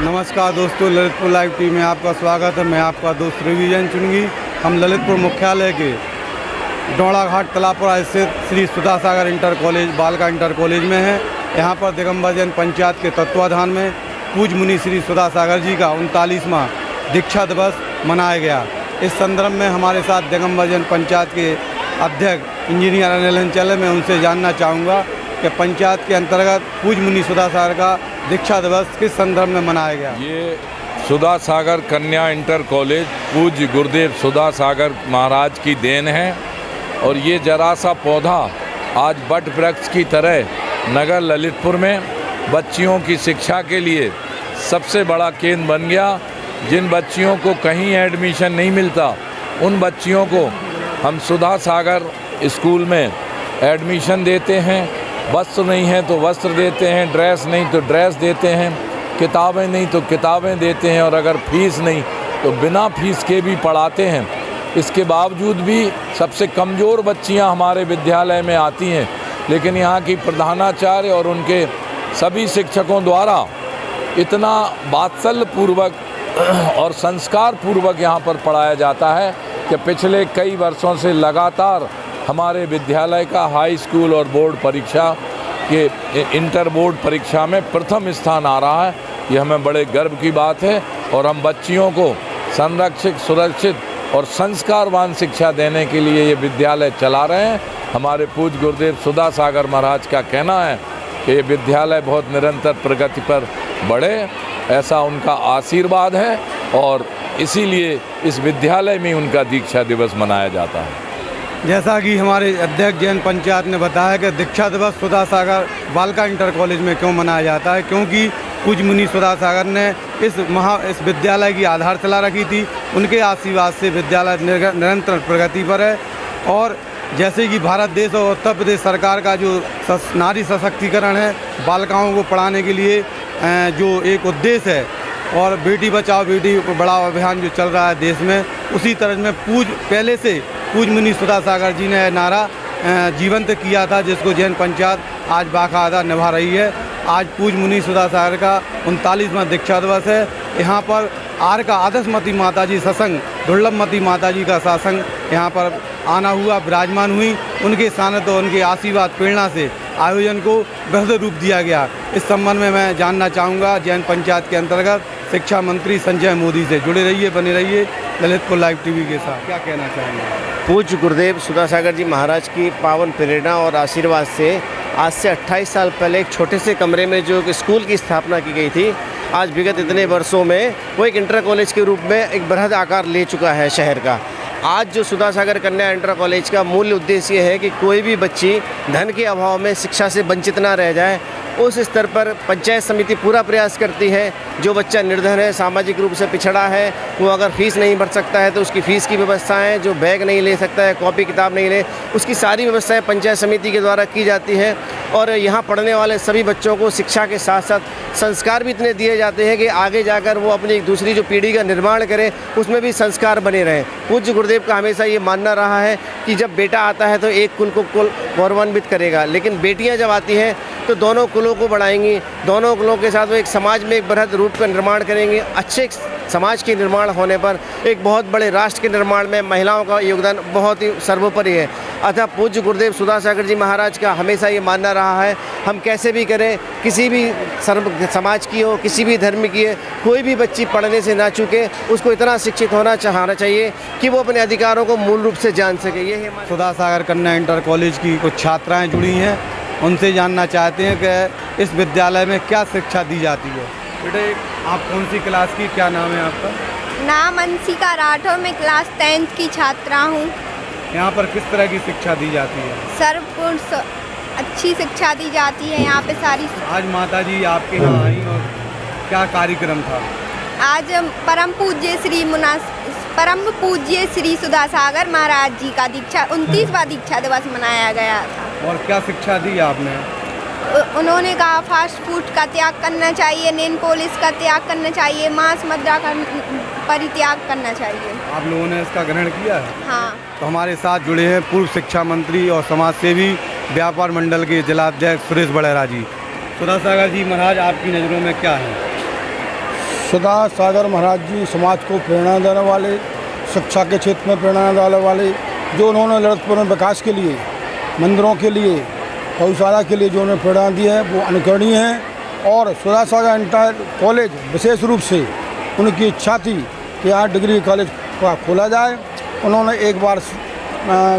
नमस्कार दोस्तों, Lalitpur live TV में आपका स्वागत है। मैं आपका दोस्त रिवीजन चुनगी। हम ललितपुर मुख्यालय के डोड़ाघाट तलापुरा स्थित श्री सुधा सागर इंटर कॉलेज बालिका इंटर कॉलेज में हैं। यहाँ पर दिगंबर जैन पंचायत के तत्वाधान में पूज्य मुनि श्री सुधा सागर जी का 39वां दीक्षा दिवस मनाया गया। इस संदर्भ में हमारे साथ दिगंबर जैन पंचायत के अध्यक्ष इंजीनियर अनिल अंचल, मैं उनसे जानना चाहूँगा कि पंचायत के अंतर्गत पूज्य मुनि सुधा सागर का दीक्षा दिवस किस संदर्भ में मनाया गया। ये सुधा सागर कन्या इंटर कॉलेज पूज्य गुरुदेव सुधा सागर महाराज की देन है और ये जरा सा पौधा आज बट वृक्ष की तरह नगर ललितपुर में बच्चियों की शिक्षा के लिए सबसे बड़ा केंद्र बन गया। जिन बच्चियों को कहीं एडमिशन नहीं मिलता उन बच्चियों को हम सुधा सागर स्कूल में एडमिशन देते हैं। वस्त्र नहीं है तो वस्त्र देते हैं, ड्रेस नहीं तो ड्रेस देते हैं, किताबें नहीं तो किताबें देते हैं और अगर फीस नहीं तो बिना फीस के भी पढ़ाते हैं। इसके बावजूद भी सबसे कमज़ोर बच्चियां हमारे विद्यालय में आती हैं, लेकिन यहाँ की प्रधानाचार्य और उनके सभी शिक्षकों द्वारा इतना वात्सल्य पूर्वक और संस्कार पूर्वक यहाँ पर पढ़ाया जाता है कि पिछले कई वर्षों से लगातार हमारे विद्यालय का हाई स्कूल और बोर्ड परीक्षा के इंटर बोर्ड परीक्षा में प्रथम स्थान आ रहा है। ये हमें बड़े गर्व की बात है और हम बच्चियों को संरक्षित, सुरक्षित और संस्कारवान शिक्षा देने के लिए ये विद्यालय चला रहे हैं। हमारे पूज्य गुरुदेव सुधा सागर महाराज का कहना है कि ये विद्यालय बहुत निरंतर प्रगति पर बढ़े, ऐसा उनका आशीर्वाद है और इसीलिए इस विद्यालय में उनका दीक्षा दिवस मनाया जाता है। जैसा कि हमारे अध्यक्ष जैन पंचायत ने बताया कि दीक्षा दिवस सुधा सागर बालिका इंटर कॉलेज में क्यों मनाया जाता है, क्योंकि पूज्य मुनि सुधा सागर ने इस विद्यालय की आधारशिला रखी थी। उनके आशीर्वाद से विद्यालय निरंतर प्रगति पर है। और जैसे कि भारत देश और उत्तर प्रदेश सरकार का जो नारी सशक्तिकरण है, बालिकाओं को पढ़ाने के लिए जो एक उद्देश्य है और बेटी बचाओ बेटी बढ़ाओ अभियान जो चल रहा है देश में, उसी तरह में पहले से पूज्य मुनि सुधा सागर जी ने नारा जीवंत किया था, जिसको जैन पंचायत आज बाकायदा निभा रही है। आज पूज्य मुनि सुधा सागर का 39वां दीक्षा दिवस है। यहाँ पर आर का आदर्शमती माता जी सत्संग, दुर्लभमती माता जी का सत्संग यहाँ पर आना हुआ, विराजमान हुई। उनके सानिध्य और उनके आशीर्वाद प्रेरणा से आयोजन को बेहतर रूप दिया गया। इस संबंध में मैं जानना चाहूँगा जैन पंचायत के अंतर्गत शिक्षा मंत्री संजय मोदी से। जुड़े रहिए, बने रहिए ललितपुर लाइव टीवी के साथ। क्या कहना चाहेंगे? पूज्य गुरुदेव सुधा सागर जी महाराज की पावन प्रेरणा और आशीर्वाद से आज से 28 साल पहले एक छोटे से कमरे में जो एक स्कूल की स्थापना की गई थी, आज विगत इतने वर्षों में वो एक इंटर कॉलेज के रूप में एक बृहद आकार ले चुका है शहर का। आज जो सुधा सागर कन्या इंटर कॉलेज का मूल उद्देश्य ये है कि कोई भी बच्ची धन के अभाव में शिक्षा से वंचित ना रह जाए। उस स्तर पर पंचायत समिति पूरा प्रयास करती है। जो बच्चा निर्धन है, सामाजिक रूप से पिछड़ा है, वो अगर फीस नहीं भर सकता है तो उसकी फ़ीस की व्यवस्थाएं, जो बैग नहीं ले सकता है, कॉपी किताब नहीं ले, उसकी सारी व्यवस्थाएं पंचायत समिति के द्वारा की जाती है। और यहाँ पढ़ने वाले सभी बच्चों को शिक्षा के साथ साथ संस्कार भी इतने दिए जाते हैं कि आगे जाकर वो अपनी एक दूसरी जो पीढ़ी का निर्माण करें, उसमें भी संस्कार बने रहें। पूज्य गुरुदेव का हमेशा ये मानना रहा है कि जब बेटा आता है तो एक कुल को गौरवान्वित करेगा, लेकिन बेटियाँ जब आती हैं तो दोनों कुलों को बढ़ाएंगी। दोनों कुलों के साथ वो एक समाज में एक बृहद रूप का निर्माण करेंगे। अच्छे समाज के निर्माण होने पर एक बहुत बड़े राष्ट्र के निर्माण में महिलाओं का योगदान बहुत ही सर्वोपरि है। अतः पूज्य गुरुदेव सुधा सागर जी महाराज का हमेशा ये मानना रहा है, हम कैसे भी करें, किसी भी समाज की हो, किसी भी धर्म की है, कोई भी बच्ची पढ़ने से ना चूके, उसको इतना शिक्षित होना चाहिए कि वो अपने अधिकारों को मूल रूप से जान सके। ये है सुधा सागर कन्या इंटर कॉलेज की कुछ छात्राएँ जुड़ी हैं, उनसे जानना चाहते हैं कि इस विद्यालय में क्या शिक्षा दी जाती है। बेटे, आप कौन सी क्लास की, क्या नाम है आपका? नाम अंशिका राठौर, मैं क्लास 10th की छात्रा हूँ। यहाँ पर किस तरह की शिक्षा दी जाती है? सर्वपूर्ण अच्छी शिक्षा दी जाती है यहाँ पे सारी। आज माता जी आपके यहाँ आई और क्या कार्यक्रम था? आज परम पूज्य श्री सुधा सागर महाराज जी का 29वां दीक्षा दिवस मनाया गया था। और क्या शिक्षा दी आपने? उन्होंने कहा फास्ट फूड का त्याग करना चाहिए, नेल पॉलिश का त्याग करना चाहिए, मांस मदिरा का परित्याग करना चाहिए। आप लोगों ने इसका ग्रहण किया है? हाँ। तो हमारे साथ जुड़े हैं पूर्व शिक्षा मंत्री और समाज सेवी व्यापार मंडल के जिलाध्यक्ष सुरेश बड़ेरा जी। सुधा सागर जी महाराज आपकी नज़रों में क्या है? सुधा सागर महाराज जी समाज को प्रेरणा देने वाले, शिक्षा के क्षेत्र में प्रेरणा देने वाले, जो उन्होंने ललितपुर में विकास के लिए, मंदिरों के लिए, गौशाला के लिए जो उन्होंने प्रेरणा दी है वो अनुकरणीय है। और सुधा सागर इंटर कॉलेज विशेष रूप से उनकी इच्छा थी कि यहाँ डिग्री कॉलेज का खोला जाए। उन्होंने एक बार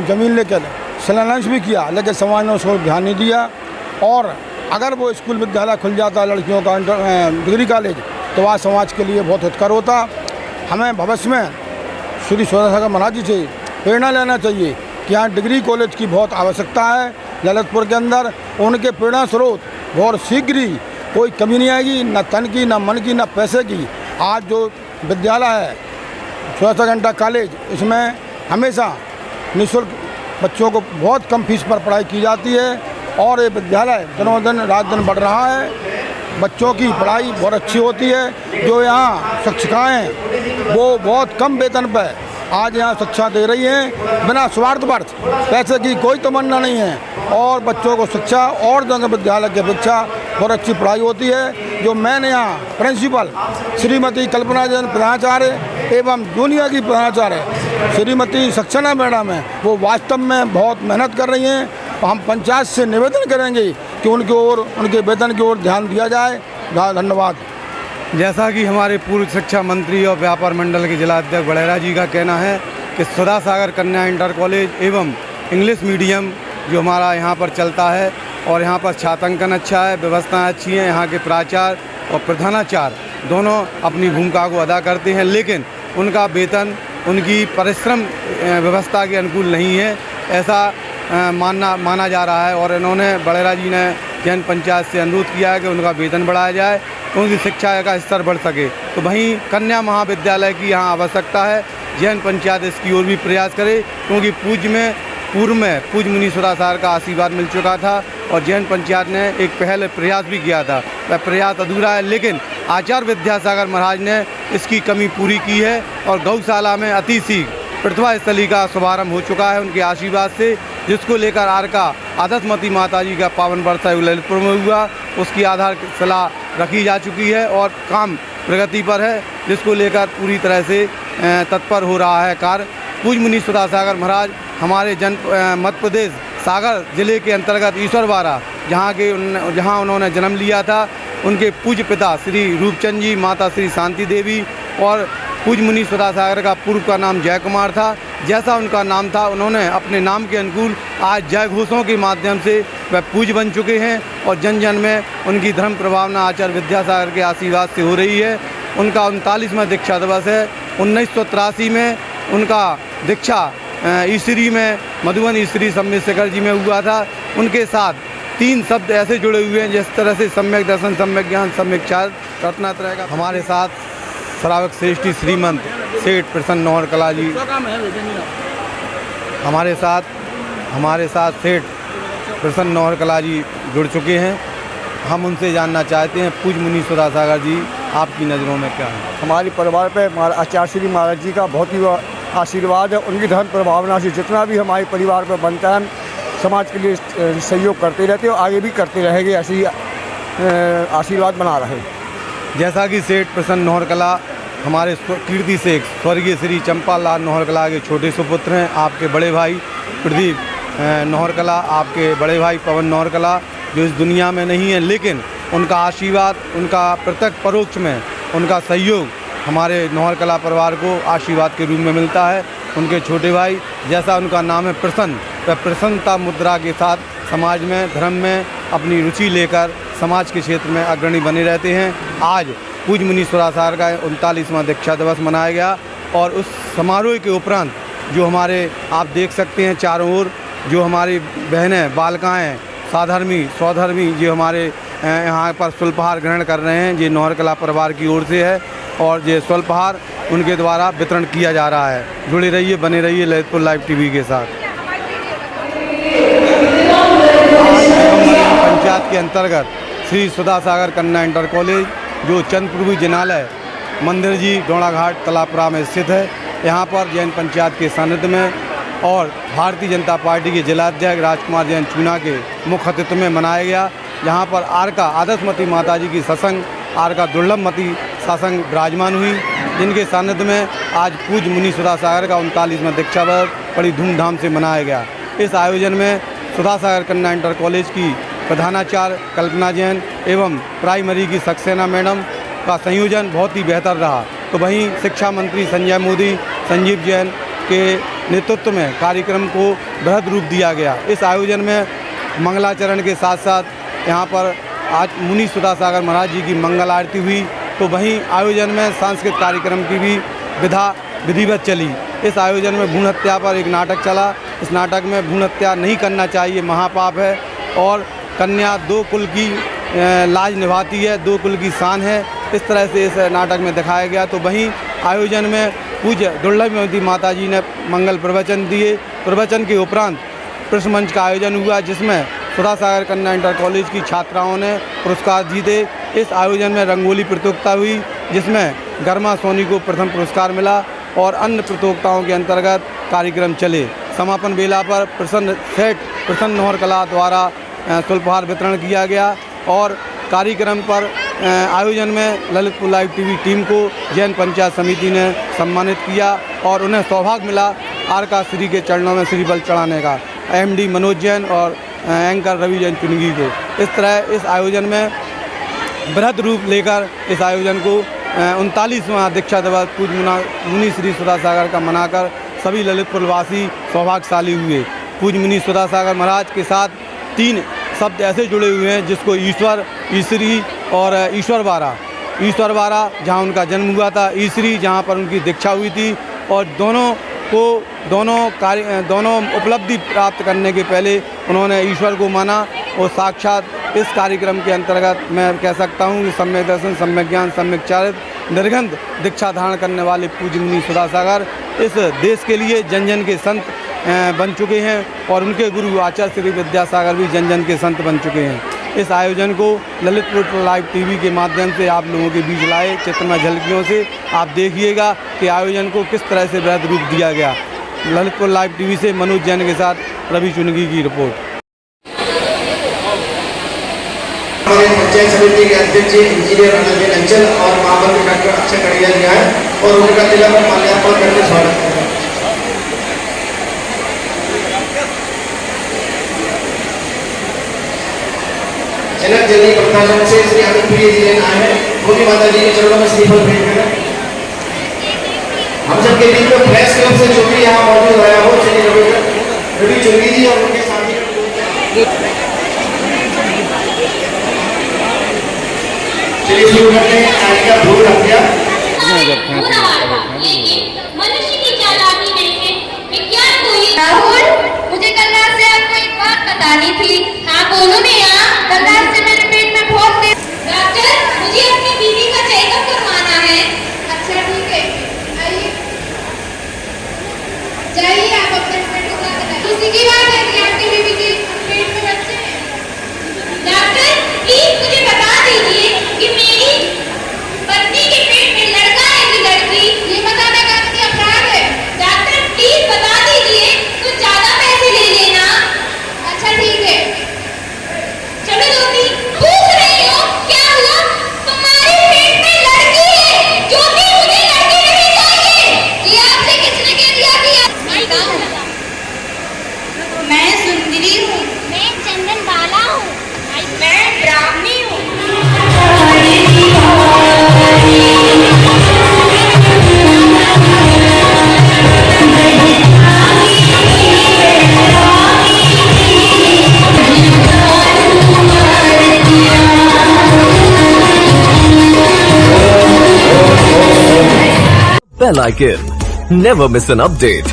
ज़मीन लेकर शिलान्यास भी किया, लेकिन समाज ने उसको ध्यान नहीं दिया। और अगर वो स्कूल विद्यालय खुल जाता लड़कियों का डिग्री कॉलेज, तो वह समाज के लिए बहुत हितकर होता। हमें भविष्य में श्री सुधा सागर महाराज जी से प्रेरणा लेना चाहिए कि यहाँ डिग्री कॉलेज की बहुत आवश्यकता है ललितपुर के अंदर। उनके प्रेरणा स्रोत बहुत शीघ्र ही कोई कमी नहीं आएगी, न तन की, न मन की, न पैसे की। आज जो विद्यालय है सुधा सागर इंटर कॉलेज, इसमें हमेशा निःशुल्क बच्चों को बहुत कम फीस पर पढ़ाई की जाती है और ये विद्यालय दिनों दिन रात दिन बढ़ रहा है। बच्चों की पढ़ाई बहुत अच्छी होती है। जो यहाँ शिक्षिकाएँ हैं वो बहुत कम वेतन पर आज यहाँ शिक्षा दे रही हैं, बिना स्वार्थवर्त पैसे की कोई तमन्ना नहीं है। और बच्चों को शिक्षा और जगह विद्यालय की अपेक्षा बहुत अच्छी पढ़ाई होती है। जो मैंने यहाँ प्रिंसिपल श्रीमती कल्पना जैन प्रधानाचार्य एवं जूनियर की प्रधानाचार्य श्रीमती सक्सेना मैडम है, वो वास्तव में बहुत मेहनत कर रही हैं। हम पंचायत से निवेदन करेंगे कि उनकी ओर, उनके वेतन की ओर ध्यान दिया जाए। धन्यवाद। जैसा कि हमारे पूर्व शिक्षा मंत्री और व्यापार मंडल के जिलाध्यक्ष बड़ेरा जी का कहना है कि सुधा सागर कन्या इंटर कॉलेज एवं इंग्लिश मीडियम जो हमारा यहाँ पर चलता है और यहाँ पर छात्रांकन अच्छा है, व्यवस्थाएं अच्छी हैं, यहाँ के प्राचार्य और प्रधानाचार्य दोनों अपनी भूमिका को अदा करते हैं, लेकिन उनका वेतन उनकी परिश्रम व्यवस्था के अनुकूल नहीं है, ऐसा माना जा रहा है। और इन्होंने बड़ेरा जी ने जैन पंचायत से अनुरोध किया है कि उनका वेतन बढ़ाया जाए, उनकी शिक्षा का स्तर बढ़ सके। तो वहीं कन्या महाविद्यालय की यहाँ आवश्यकता है। जैन पंचायत इसकी ओर भी प्रयास करे, क्योंकि पूर्व में पूज्य मुनि सुधा सागर का आशीर्वाद मिल चुका था और जैन पंचायत ने एक पहले प्रयास भी किया था। वह प्रयास अधूरा है, लेकिन आचार्य विद्यासागर महाराज ने इसकी कमी पूरी की है और गौशाला में अति शीघ्र प्रतिभा स्थली का शुभारंभ हो चुका है उनके आशीर्वाद से, जिसको लेकर आरका आदतमती माता जी का पावन वर्ष ललितपुर में हुआ, उसकी आधारशिला रखी जा चुकी है और काम प्रगति पर है, जिसको लेकर पूरी तरह से तत्पर हो रहा है कार्य। पूज्य मुनि सुधा सागर महाराज हमारे मध्य प्रदेश सागर जिले के अंतर्गत ईश्वरवाड़ा जहाँ उन्होंने जन्म लिया था, उनके पूज्य पिता श्री रूपचंद जी, माता श्री शांति देवी और पूज्य मुनि सुधा सागर का पूर्व का नाम जय कुमार था। जैसा उनका नाम था, उन्होंने अपने नाम के अनुकूल आज जय घोषों के माध्यम से वह पूज्य बन चुके हैं और जन जन में उनकी धर्म प्रभावना आचार्य विद्यासागर के आशीर्वाद से हो रही है। उनका 39वां दीक्षा दिवस है। 1983 में उनका दीक्षा ईश्वरी में मधुबन ईश्वरी सम्यक शिखर जी में हुआ था। उनके साथ 3 शब्द ऐसे जुड़े हुए हैं जिस तरह से सम्यक दर्शन, सम्यक ज्ञान, सम्यक चार रत्नात्रय का। हमारे साथ श्रावक श्रेष्ठ श्रीमंत सेठ प्रसन्न नौहर कला जी हमारे साथ सेठ प्रसन्न नौहर कला जी जुड़ चुके हैं। हम उनसे जानना चाहते हैं, पूज्य मुनि सुधा सागर जी आपकी नज़रों में क्या है? हमारे परिवार पे आचार्य श्री महाराज जी का बहुत ही आशीर्वाद है। उनकी धर्म प्रभावना से जितना भी हमारे परिवार पर बनता है, समाज के लिए सहयोग करते रहते और आगे भी करते रहेंगे, ऐसे ही आशीर्वाद बना रहे। जैसा कि सेठ प्रसन्न नौहर कला हमारे कीर्ति से स्वर्गीय श्री चंपालाल नौहर कला के छोटे सुपुत्र हैं, आपके बड़े भाई प्रदीप नौहर कला, आपके बड़े भाई पवन नौहर कला, जो इस दुनिया में नहीं है, लेकिन उनका आशीर्वाद, उनका प्रत्यक्ष परोक्ष में उनका सहयोग हमारे नौहर कला परिवार को आशीर्वाद के रूप में मिलता है। उनके छोटे भाई, जैसा उनका नाम है प्रसन्न, वह प्रसन्नता मुद्रा के साथ समाज में, धर्म में अपनी रुचि लेकर समाज के क्षेत्र में अग्रणी बने रहते हैं। आज पूज्य मुनि सुधा सागर का 39वां दीक्षा दिवस मनाया गया और उस समारोह के उपरांत जो हमारे आप देख सकते हैं चारों ओर जो हमारी बहनें, बालिकाएँ, साधर्मी, स्वधर्मी जो हमारे यहाँ पर स्वल्पहार ग्रहण कर रहे हैं, ये नौहर कला परिवार की ओर से है और ये स्वल्पहार उनके द्वारा वितरण किया जा रहा है। जुड़े रहिए, बने रहिए ललितपुर लाइव टीवी के साथ। पंचायत के अंतर्गत श्री सुधा सागर कन्या इंटर कॉलेज जो चंद्रप्रभु जिनालय मंदिर जी डोणाघाट तलापुरा में स्थित है, यहाँ पर जैन पंचायत के सानिध्य में और भारतीय जनता पार्टी के जिलाध्यक्ष राजकुमार जैन चूना के मुख्य अतिथि में मनाया गया। यहाँ पर आरका आदर्शमती माता जी की सत्संग, आरका दुर्लभमती शासन विराजमान हुई, जिनके सानिध्य में आज पूज्य मुनि सुधा सागर का 39वां दीक्षा पर्व बड़ी धूमधाम से मनाया गया। इस आयोजन में सुधा सागर कन्या इंटर कॉलेज की प्रधानाचार्य कल्पना जैन एवं प्राइमरी की सक्सेना मैडम का संयोजन बहुत ही बेहतर रहा। तो वहीं शिक्षा मंत्री संजय मोदी, संजीव जैन के नेतृत्व में कार्यक्रम को बृहद रूप दिया गया। इस आयोजन में मंगलाचरण के साथ साथ यहाँ पर आज मुनि सुधा सागर महाराज जी की मंगल आरती हुई। तो वहीं आयोजन में सांस्कृतिक कार्यक्रम की भी विधिवत चली। इस आयोजन में भ्रूण हत्या पर एक नाटक चला। इस नाटक में भ्रूण हत्या नहीं करना चाहिए, महापाप है, और कन्या दो कुल की लाज निभाती है, दो कुल की शान है, इस तरह से इस नाटक में दिखाया गया। तो वहीं आयोजन में पूज्य दुर्लभवती माता जी ने मंगल प्रवचन दिए। प्रवचन के उपरांत प्रश्न मंच का आयोजन हुआ, जिसमें सुधा सागर कन्या इंटर कॉलेज की छात्राओं ने पुरस्कार जीते। इस आयोजन में रंगोली प्रतियोगिता हुई, जिसमें गर्मा सोनी को प्रथम पुरस्कार मिला, और अन्य प्रतियोगिताओं के अंतर्गत कार्यक्रम चले। समापन बेला पर प्रसन्न नौहर कला द्वारा सुल्पहार वितरण किया गया, और कार्यक्रम पर आयोजन में ललितपुर लाइव टीवी टीम को जैन पंचायत समिति ने सम्मानित किया, और उन्हें सौभाग्य मिला आरका श्री के चरणों में श्रीफल चढ़ाने का, एमडी मनोज जैन और एंकर रवि जैन चुनगी को। इस तरह इस आयोजन में बृहद रूप लेकर इस आयोजन को 39वां दीक्षा दिवस पूज्य मुनि श्री सुधा सागर का मनाकर सभी ललितपुर वासी सौभाग्यशाली हुए। पूज्य मुनि सुधा सागर महाराज के साथ 3 शब्द ऐसे जुड़े हुए हैं, जिसको ईश्वर, ईश्वरी और ईश्वरवारा। ईश्वरवारा जहाँ उनका जन्म हुआ था, ईश्वरी जहाँ पर उनकी दीक्षा हुई थी, और दोनों उपलब्धि प्राप्त करने के पहले उन्होंने ईश्वर को माना। और साक्षात इस कार्यक्रम के अंतर्गत मैं कह सकता हूँ कि सम्यक दर्शन, सम्यक ज्ञान, सम्यक चारित्र, निर्गंध दीक्षा धारण करने वाले पूज्य मुनि सुधा सागर इस देश के लिए जन जन के संत बन चुके हैं, और उनके गुरु आचार्य श्री विद्यासागर भी जन जन के संत बन चुके हैं। इस आयोजन को ललितपुर लाइव टीवी के माध्यम से आप लोगों के बीच लाए चित्रमय झलकियों से। आप देखिएगा कि आयोजन को किस तरह से वृहद रूप दिया गया। ललितपुर लाइव टीवी से मनोज जैन के साथ रवि चुनगी की रिपोर्ट। हमारे पंचायत समिति के अध्यक्ष इंजीनियर अंचल और महामंत्री डॉक्टर अक्षय कड़िया जी आए और उनका तिलक पर माल्यार्पण करके स्वागत करें। जनक जल्दी प्रशासन से श्री अमित प्रिय जी आए हैं, वो भी माता जी के चरणों में श्रीफल भेंट करें। हम सबके बीच में प्रेस क्लब से जो भी यहाँ मौजूद है वो श्री रवि चुनगी जी और उनके साथी चलिए शुरू करते हैं। आज का भूल हत्या मनुष्य की चालाकी नहीं है, विज्ञान को ही। राहुल, मुझे कल रात से आपको एक बात बतानी थी। हाँ बोलो मैया। कल रात से मेरे पेट में बहुत तेज। डॉक्टर, मुझे अपनी बीवी का चेकअप करवाना है। अच्छा ठीक है, आइए जाइए, आप अपने पेट को बताइए। उसी की बात है कि आपकी बीवी के पेट में बच्चे हैं। डॉक्टर प्लीज मुझे बता दीजिए कि मेरी पत्नी के पेट में लड़का है कि लड़की। ये बताने का आपकी अपराध है। डॉक्टर प्लीज बता दीजिए, कुछ ज्यादा पैसे ले लेना। अच्छा ठीक है, चलो ज्योति, पूछ रही हूँ क्या हुआ? तुम्हारे पेट में लड़की है। ज्योति, मुझे लड़की नहीं चाहिए। ये आपसे किसने कह दिया कि मैं सुंदरी हूँ। मैं चंदन बाला हूँ। मैं ब्राह्मणी हूँ। Bell icon. Never miss an update.